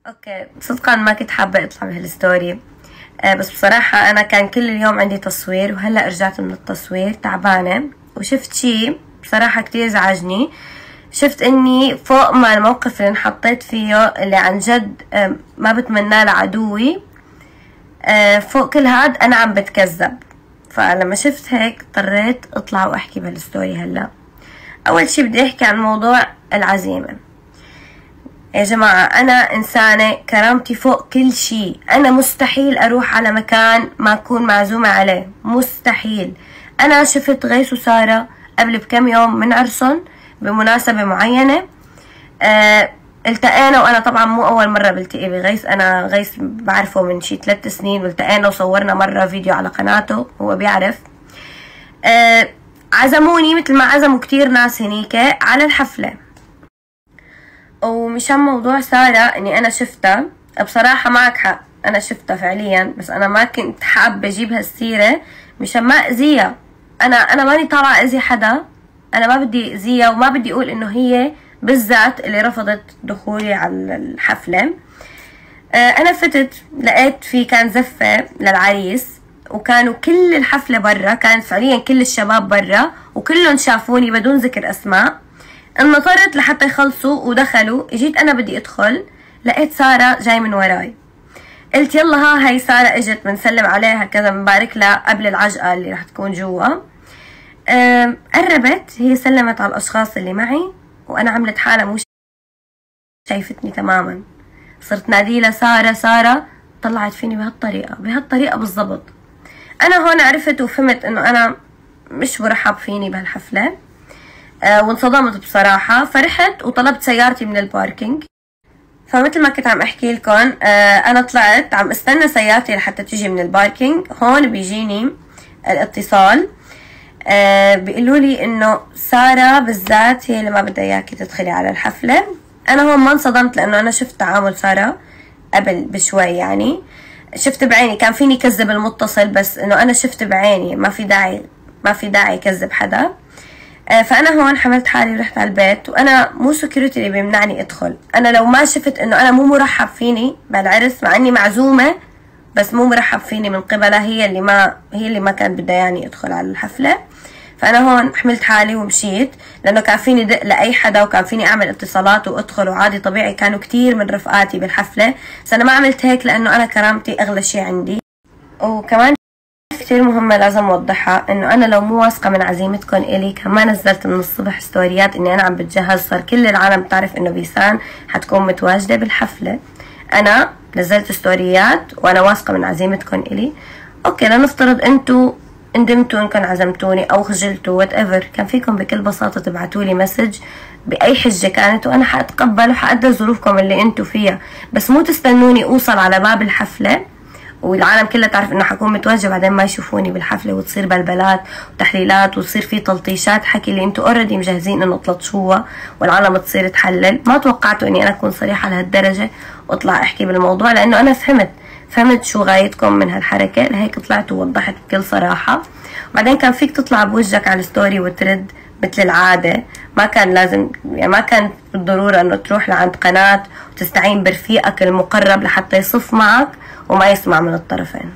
اوكي صدقا ما كنت حابة اطلع بهالستوري، بس بصراحة انا كان كل اليوم عندي تصوير وهلأ رجعت من التصوير تعبانة، وشفت شي بصراحة كتير ازعجني. شفت اني فوق ما الموقف اللي انحطيت فيه اللي عن جد ما بتمناه لعدوي، فوق كل هاد انا عم بتكذب. فلما شفت هيك اضطريت اطلع واحكي بهالستوري هلا. اول شي بدي احكي عن موضوع العزيمة. يا جماعة أنا إنسانة كرامتي فوق كل شي، أنا مستحيل أروح على مكان ما أكون معزومة عليه، مستحيل. أنا شفت غيث وسارة قبل بكم يوم من عرسهم بمناسبة معينة، التقينا، وأنا طبعا مو أول مرة بلتقي بغيث، أنا غيث بعرفه من شي 3 سنين، والتقينا وصورنا مرة فيديو على قناته، هو بيعرف. عزموني مثل ما عزموا كتير ناس هنيك على الحفلة. ومشان موضوع سارة اني انا شفتها، بصراحة معك حق انا شفتها فعليا، بس انا ما كنت حابة اجيب هالسيرة مشان ما اذيها. انا ماني طالعة اذي حدا، انا ما بدي اذيها وما بدي اقول انه هي بالذات اللي رفضت دخولي على الحفلة. انا فتت لقيت في كان زفة للعريس، وكانوا كل الحفلة برا، كانت فعليا كل الشباب برا وكلهم شافوني بدون ذكر اسماء. انطرت لحتى يخلصوا ودخلوا، اجيت انا بدي ادخل لقيت سارة جاي من وراي، قلت يلا ها هي سارة اجت بنسلم عليها كذا بنبارك لها قبل العجقة اللي رح تكون جوا. قربت هي سلمت على الاشخاص اللي معي وانا عملت حالة مو شايفتني تماما، صرت ناديلها سارة سارة، طلعت فيني بهالطريقة بالضبط. انا هون عرفت وفهمت انه انا مش مرحب فيني بهالحفلة، وانصدمت بصراحة. فرحت وطلبت سيارتي من الباركينج. فمثل ما كنت عم احكي لكم، انا طلعت عم استنى سيارتي لحتى تيجي من الباركينج. هون بيجيني الاتصال، بيقولوا لي انه سارة بالذات هي اللي ما بدها اياكي تدخلي على الحفلة. انا هون ما انصدمت لانه انا شفت تعامل سارة قبل بشوي، يعني شفت بعيني، كان فيني كذب المتصل، بس انه انا شفت بعيني، ما في داعي كذب حدا. فانا هون حملت حالي ورحت على البيت، وانا مو سكيورتي اللي بيمنعني ادخل. انا لو ما شفت انه انا مو مرحب فيني بالعرس، مع اني معزومه بس مو مرحب فيني من قبلها، هي اللي ما كان بدها يعني ادخل على الحفله. فانا هون حملت حالي ومشيت، لانه كان فيني دق لاي حدا وكان فيني اعمل اتصالات وادخل وعادي طبيعي. كانوا كتير من رفقاتي بالحفله، بس انا ما عملت هيك لانه انا كرامتي اغلى شيء عندي. وكمان كتير مهمة لازم اوضحها، انه انا لو مو واثقة من عزيمتكم الي كان ما نزلت من الصبح ستوريات اني انا عم بتجهز. صار كل العالم تعرف انه بيسان حتكون متواجدة بالحفلة. انا نزلت ستوريات وانا واثقة من عزيمتكم الي. اوكي لنفترض انتو ندمتوا انكم عزمتوني او خجلتوا وات ايفر، كان فيكم بكل بساطة تبعتولي مسج باي حجة كانت، وانا حاتقبل وحقدر ظروفكم اللي انتو فيها، بس مو تستنوني اوصل على باب الحفلة والعالم كلها تعرف انه حكون متواجده بعدين ما يشوفوني بالحفله، وتصير بلبلات وتحليلات وتصير في تلطيشات حكي اللي انتم اوريدي مجهزين انه تلطشوها والعالم تصير تحلل. ما توقعتوا اني انا اكون صريحه لهالدرجه واطلع احكي بالموضوع، لانه انا فهمت شو غايتكم من هالحركه، لهيك طلعت ووضحت بكل صراحه. وبعدين كان فيك تطلع بوجهك على الستوري وترد مثل العاده، ما كان لازم يعني ما كان بالضروره انه تروح لعند قناه وتستعين برفيقك المقرب لحتى يصف معك وما يسمع من الطرفين.